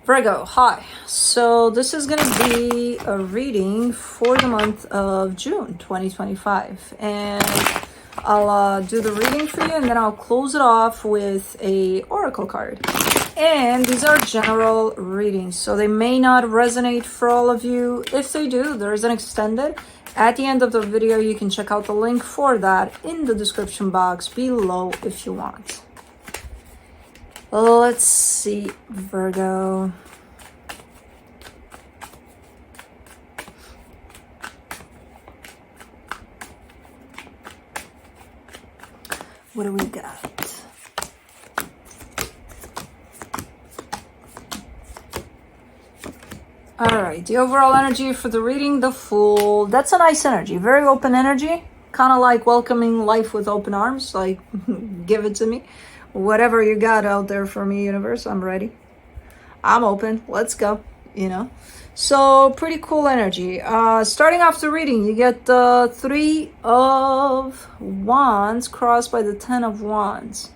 Virgo, hi. So this is going to be a reading for the month of June 2025. And I'll do the reading for you and then I'll close it off with a oracle card. And these are general readings, so they may not resonate for all of you. If they do, there is an extended. At the end of the video, you can check out the link for that in the description box below if you want. Let's see, Virgo. What do we got? All right, the overall energy for the reading, the Fool. That's a nice energy, very open energy, kind of like welcoming life with open arms, like give it to me. Whatever you got out there for me, universe, I'm ready. I'm open. Let's go, you know. So pretty cool energy. Starting off the reading, you get the 3 of Wands crossed by the 10 of Wands.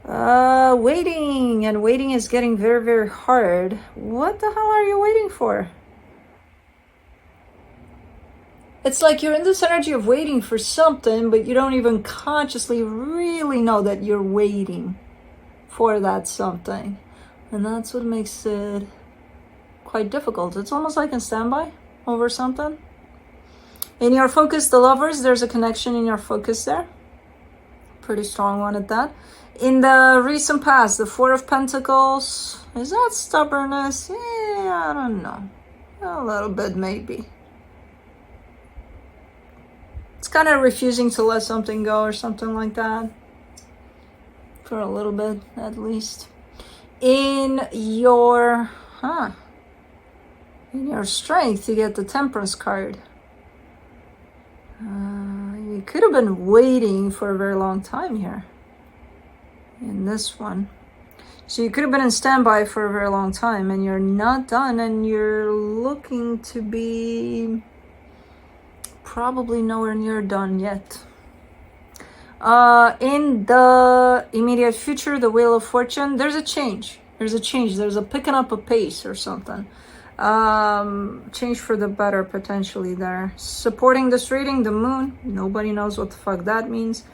Waiting, and waiting is getting very, very hard. What the hell are you waiting for? It's like you're in this energy of waiting for something, but you don't even consciously really know that you're waiting for that something. And that's what makes it quite difficult. It's almost like in standby over something. In your focus, the Lovers, there's a connection in your focus there. Pretty strong one at that. In the recent past, the 4 of Pentacles, is that stubbornness? Yeah, I don't know. A little bit, maybe. It's kind of refusing to let something go or something like that. For a little bit, at least. In your strength, you get the Temperance card. You could have been waiting for a very long time here. In this one. So you could have been in standby for a very long time and you're not done and you're looking to be probably nowhere near done yet. In the immediate future, the Wheel of Fortune, there's a change. There's a picking up a pace or something. Change for the better potentially there. Supporting this reading, the Moon. Nobody knows what the fuck that means.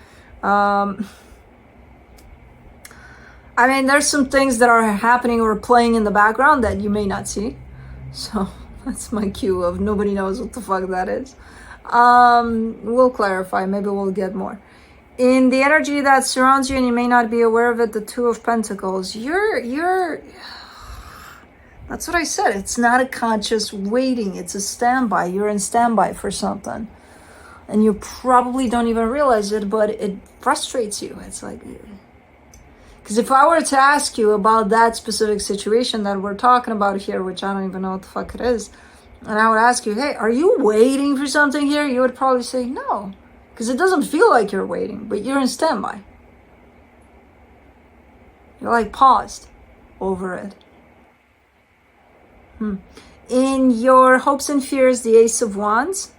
I mean, there's some things that are happening or playing in the background that you may not see. So that's my cue of nobody knows what the fuck that is. We'll clarify. Maybe we'll get more. In the energy that surrounds you and you may not be aware of it, the 2 of Pentacles. You're that's what I said. It's not a conscious waiting. It's a standby. You're in standby for something. And you probably don't even realize it, but it frustrates you. It's like... Because if I were to ask you about that specific situation that we're talking about here, which I don't even know what the fuck it is, and I would ask you, hey, are you waiting for something here? You would probably say no, because it doesn't feel like you're waiting, but you're in standby. You're like paused over it. In your hopes and fears, the Ace of Wands.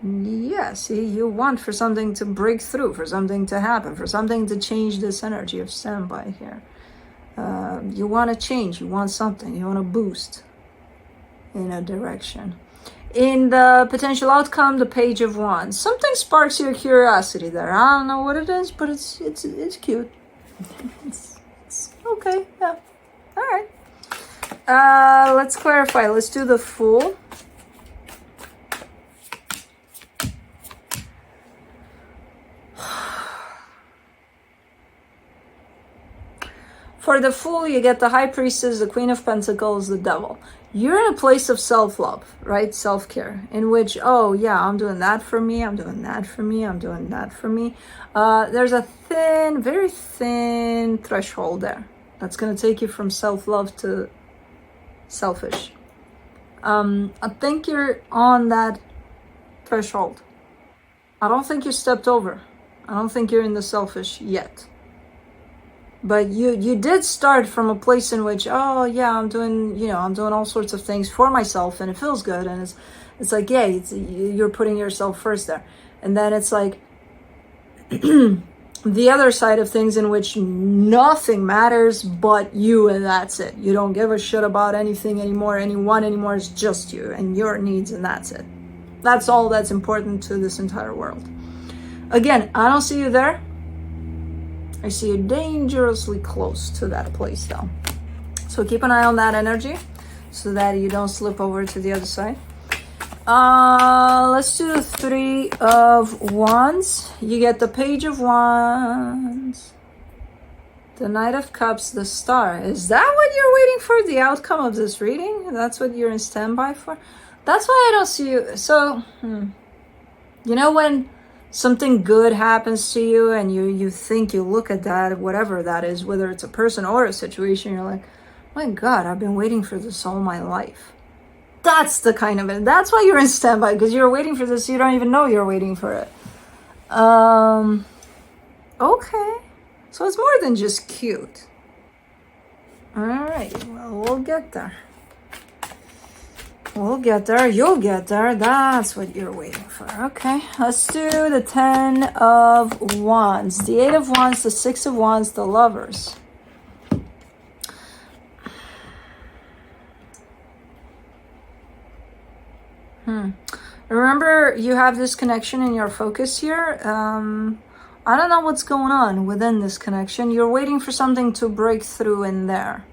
Yeah, see, you want for something to break through, for something to happen, for something to change this energy of standby here. You want to change, you want something, you want to boost in a direction. In the potential outcome, the Page of Wands. Something sparks your curiosity there. I don't know what it is, but it's cute. it's okay, yeah. All right. Let's clarify. Let's do the Fool. For the Fool, you get the High Priestess, the Queen of Pentacles, the Devil. You're in a place of self-love, right? Self-care, in which, oh yeah, I'm doing that for me, I'm doing that for me, I'm doing that for me. There's a thin, very thin threshold there. That's going to take you from self-love to selfish. I think you're on that threshold. I don't think you stepped over. I don't think you're in the selfish yet. But you did start from a place in which, oh yeah, I'm doing all sorts of things for myself and it feels good, and it's like, yeah, you're putting yourself first there. And then it's like the other side of things in which nothing matters but you, and that's it. You don't give a shit about anything anymore, anyone anymore. It's just you and your needs, and that's it. That's all that's important to this entire world. Again, I don't see you there. I see you dangerously close to that place though. So keep an eye on that energy so that you don't slip over to the other side. Let's do the 3 of Wands. You get the Page of Wands, the Knight of Cups, the Star. Is that what you're waiting for? The outcome of this reading? That's what you're in standby for? That's why I don't see you. So, you know when something good happens to you and you think, you look at that, whatever that is, whether it's a person or a situation, you're like, my God, I've been waiting for this all my life. That's the kind of it. That's why you're in standby, because you're waiting for this. You don't even know you're waiting for it. Okay. So it's more than just cute. All right. Well, we'll get there. We'll get there. You'll get there. That's what you're waiting for. Okay. Let's do the 10 of Wands, the 8 of Wands, the 6 of Wands, the Lovers. Remember, you have this connection in your focus here. I don't know what's going on within this connection. You're waiting for something to break through in there.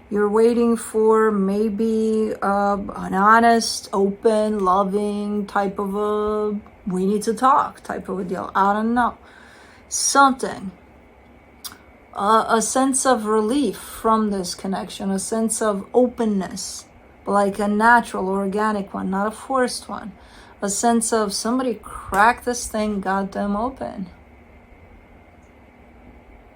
You're waiting for maybe an honest, open, loving type of a we need to talk type of a deal. I don't know. Something. A sense of relief from this connection, a sense of openness, like a natural, organic one, not a forced one. A sense of somebody crack this thing goddamn open.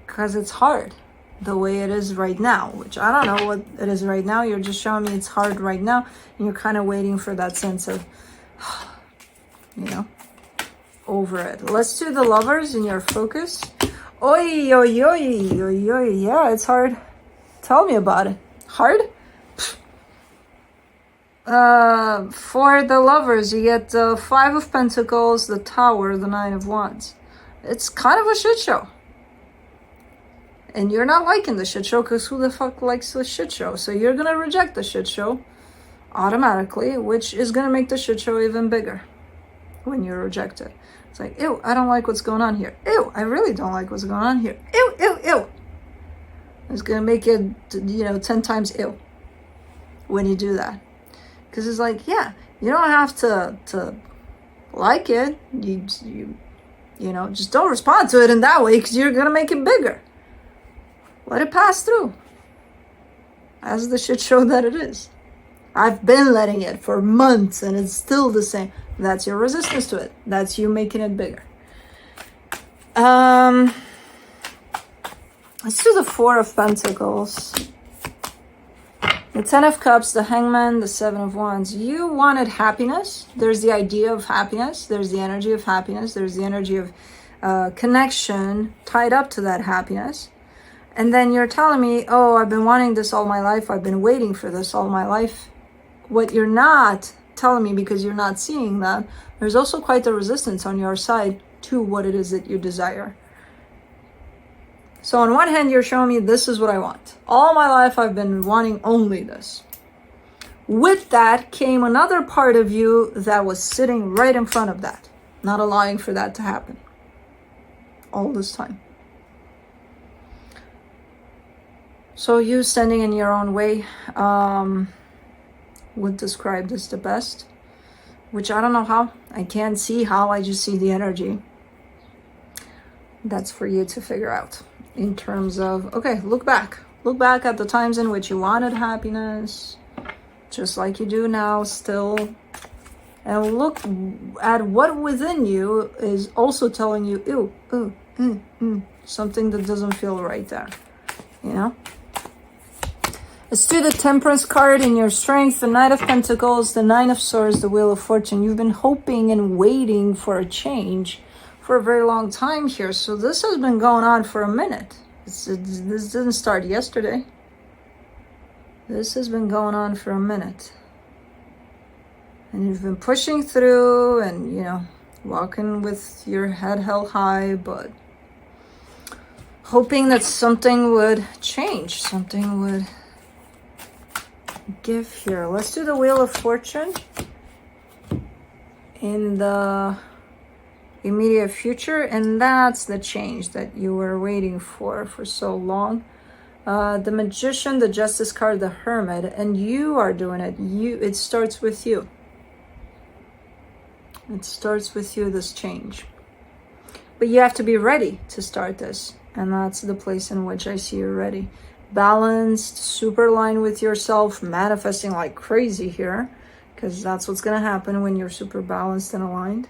Because it's hard the way it is right now, which I don't know what it is right now. You're just showing me it's hard right now. And you're kind of waiting for that sense of, you know, over it. Let's do the Lovers in your focus. Oi, oi, oi, oi, oi. Yeah, it's hard. Tell me about it. Hard? For the Lovers, you get the 5 of Pentacles, the Tower, the 9 of Wands. It's kind of a shit show. And you're not liking the shit show, because who the fuck likes the shit show? So you're going to reject the shit show automatically, which is going to make the shit show even bigger when you reject it. It's like, ew, I don't like what's going on here. Ew, I really don't like what's going on here. Ew, ew, ew. It's going to make it, 10 times ew when you do that. Because it's like, yeah, you don't have to like it. You just don't respond to it in that way, because you're going to make it bigger. Let it pass through. As the shit show that it is. I've been letting it for months and it's still the same. That's your resistance to it. That's you making it bigger. Let's do the 4 of Pentacles. The 10 of Cups, the Hangman, the 7 of Wands. You wanted happiness. There's the idea of happiness. There's the energy of happiness. There's the energy of connection tied up to that happiness. And then you're telling me, oh, I've been wanting this all my life. I've been waiting for this all my life. What you're not telling me, because you're not seeing that, there's also quite a resistance on your side to what it is that you desire. So on one hand, you're showing me this is what I want. All my life, I've been wanting only this. With that came another part of you that was sitting right in front of that, not allowing for that to happen all this time. So you standing in your own way would describe this the best, which I don't know how. I can't see how, I just see the energy. That's for you to figure out in terms of, okay, look back. Look back at the times in which you wanted happiness, just like you do now still. And look at what within you is also telling you, something that doesn't feel right there, Let's do the Temperance card in your strength, the Knight of Pentacles, the 9 of Swords, the Wheel of Fortune. You've been hoping and waiting for a change for a very long time here. So this has been going on for a minute. This didn't start yesterday. This has been going on for a minute. And you've been pushing through and, walking with your head held high, but hoping that something would change, something would give here. Let's do the Wheel of Fortune in the immediate future, and that's the change that you were waiting for so long. The Magician, the Justice card, the Hermit, and you are doing it. It starts with you. It starts with you, this change. But you have to be ready to start this, and that's the place in which I see you ready. Balanced, super aligned with yourself, manifesting like crazy here, because that's what's going to happen when you're super balanced and aligned.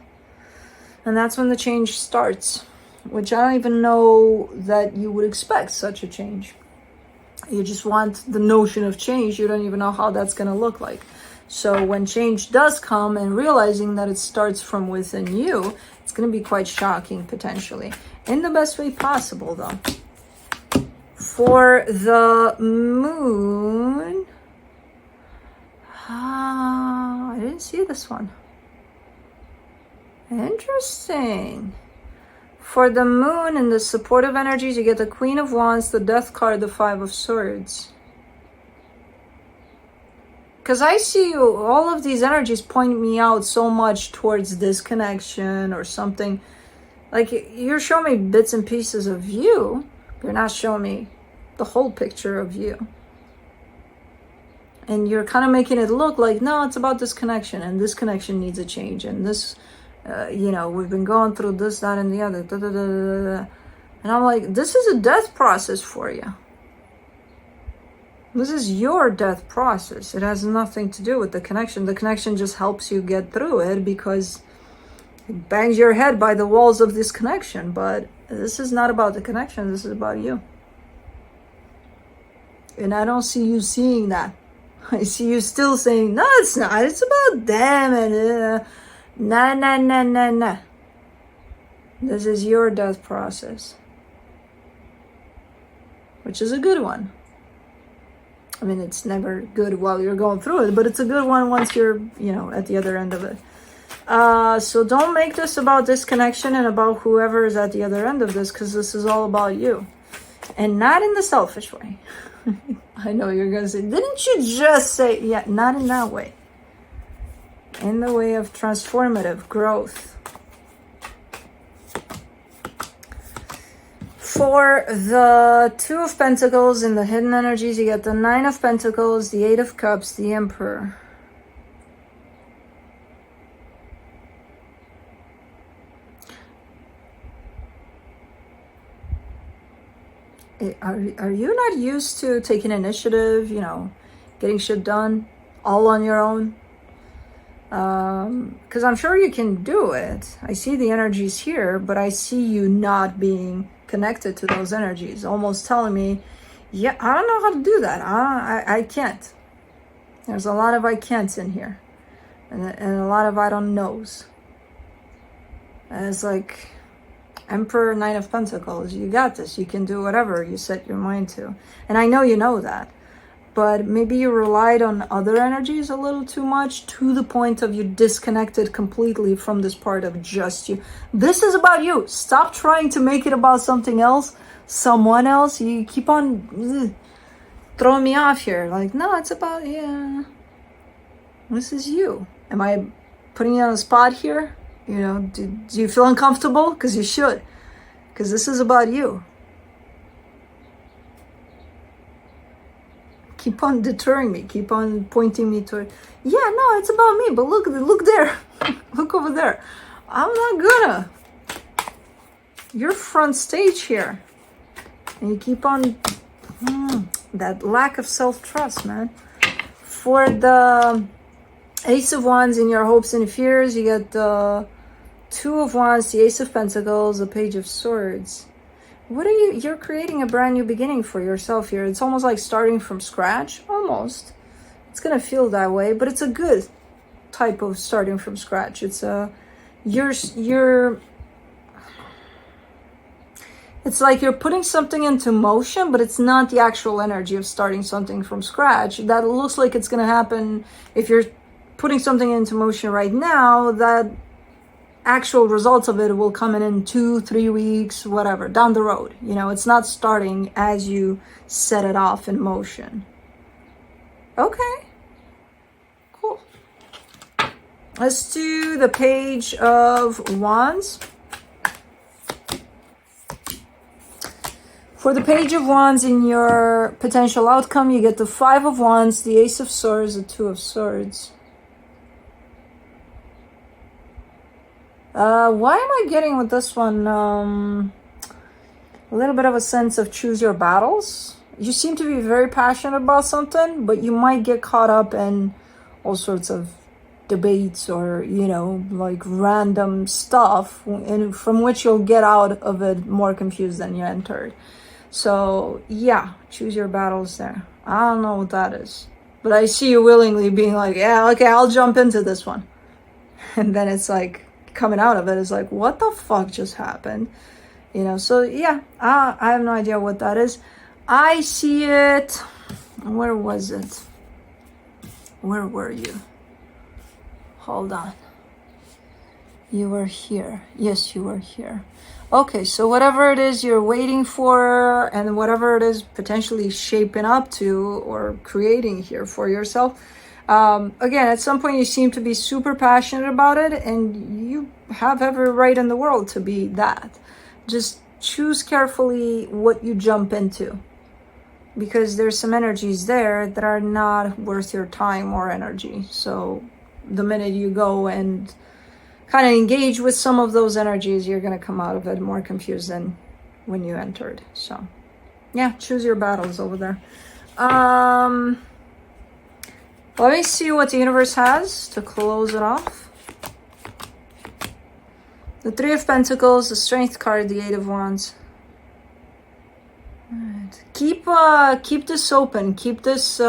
And that's when the change starts, which I don't even know that you would expect such a change. You just want the notion of change. You don't even know how that's going to look like. So when change does come, and realizing that it starts from within you, it's going to be quite shocking potentially. In the best way possible though. For the Moon, I didn't see this one. Interesting. For the Moon and the supportive energies, you get the Queen of Wands, the Death card, the Five of Swords. Because I see you, all of these energies point me out so much towards disconnection or something. Like, you're showing me bits and pieces of you. You're not showing me the whole picture of you. And you're kind of making it look like, no, it's about disconnection, and this connection needs a change, and this, we've been going through this, that, and the other. Da, da, da, da, da. And I'm like, this is a death process for you. This is your death process. It has nothing to do with the connection. The connection just helps you get through it because it bangs your head by the walls of this connection. But this is not about the connection. This is about you. And I don't see you seeing that. I see you still saying, no, it's not. It's about them. And nah. This is your death process. Which is a good one. I mean, it's never good while you're going through it, but it's a good one once you're, at the other end of it. So don't make this about disconnection and about whoever is at the other end of this, because this is all about you. And not in the selfish way. I know you're going to say, didn't you just say, yeah, not in that way. In the way of transformative growth. For the Two of Pentacles in the hidden energies, you get the Nine of Pentacles, the Eight of Cups, the Emperor. Are you not used to taking initiative, getting shit done all on your own? Because I'm sure you can do it. I see the energies here, but I see you not being connected to those energies, almost telling me, yeah, I don't know how to do that. I can't. There's a lot of I can'ts in here, and a lot of I don't knows. And it's like, Emperor, Nine of Pentacles, you got this. You can do whatever you set your mind to. And I know you know that. But maybe you relied on other energies a little too much, to the point of you disconnected completely from this part of just you. This is about you. Stop trying to make it about something else, someone else. You keep on throwing me off here. Like, no, it's about, this is you. Am I putting you on a spot here? Do you feel uncomfortable? Because you should. Because this is about you. Keep on deterring me. Keep on pointing me toward. Yeah, no, it's about me. But look there. Look over there. I'm not gonna. You're front stage here. And you keep on. That lack of self-trust, man. For the Ace of Wands in your hopes and fears, you get the Two of Wands, the Ace of Pentacles, the Page of Swords. What are you're creating a brand new beginning for yourself here. It's almost like starting from scratch. Almost. It's gonna feel that way, but it's a good type of starting from scratch. It's it's like you're putting something into motion, but it's not the actual energy of starting something from scratch. That looks like it's gonna happen if you're putting something into motion right now. That actual results of it will come in 2-3 weeks, whatever, down the road. You know, it's not starting as you set it off in motion. Okay, cool. Let's do the Page of Wands. For the Page of Wands, in your potential outcome, you get the Five of Wands, the Ace of Swords, the Two of Swords. Why am I getting with this one a little bit of a sense of choose your battles? You seem to be very passionate about something, but you might get caught up in all sorts of debates or, you know, like random stuff, and from which you'll get out of it more confused than you entered. So yeah, choose your battles there. I don't know what that is, but I see you willingly being like, yeah, okay, I'll jump into this one. And then it's like, coming out of it is like, what the fuck just happened? You know, so yeah, I have no idea what that is. I see it. Where was it? Where were you? Hold on. You were here. Yes, you were here. Okay, so whatever it is you're waiting for, and whatever it is potentially shaping up to or creating here for yourself, again, at some point you seem to be super passionate about it, and you have every right in the world to be that. Just choose carefully what you jump into, because there's some energies there that are not worth your time or energy. So the minute you go and kind of engage with some of those energies, you're going to come out of it more confused than when you entered. So yeah, choose your battles over there. Let me see what the universe has to close it off. The Three of Pentacles, the Strength card, the Eight of Wands. Right. Keep this open. Keep this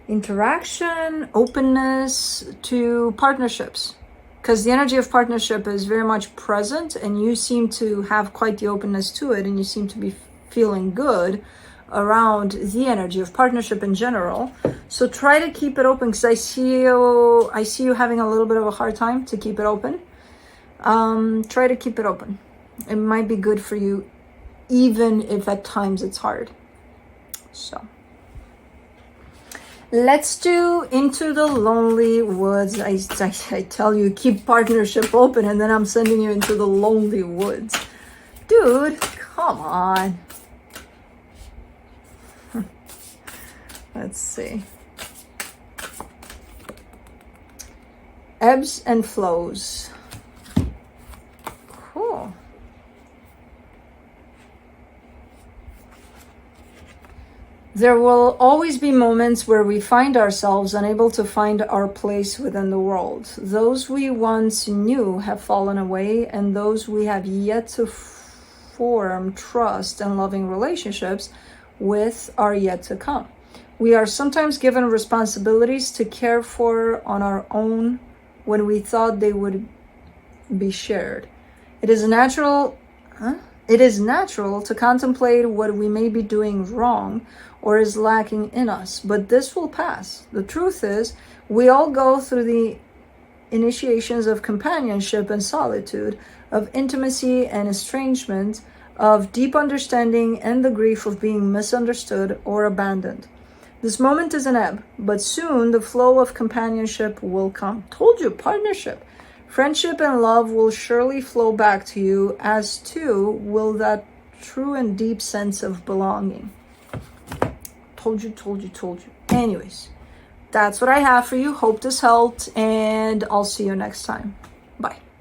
interaction, openness to partnerships, because the energy of partnership is very much present, and you seem to have quite the openness to it, and you seem to be feeling good around the energy of partnership in general. So try to keep it open, because I see you having a little bit of a hard time to keep it open. Try to keep it open. It might be good for you, even if at times it's hard. So let's do Into the Lonely Woods. I tell you, keep partnership open, and then I'm sending you into the lonely woods. Dude, come on. Let's see. Ebbs and flows. Cool. There will always be moments where we find ourselves unable to find our place within the world. Those we once knew have fallen away, and those we have yet to form trust and loving relationships with are yet to come. We are sometimes given responsibilities to care for on our own when we thought they would be shared. It is natural to contemplate what we may be doing wrong or is lacking in us, but this will pass. The truth is, we all go through the initiations of companionship and solitude, of intimacy and estrangement, of deep understanding and the grief of being misunderstood or abandoned. This moment is an ebb, but soon the flow of companionship will come. Told you, partnership. Friendship and love will surely flow back to you, as too will that true and deep sense of belonging. Told you. Anyways, that's what I have for you. Hope this helped, and I'll see you next time. Bye.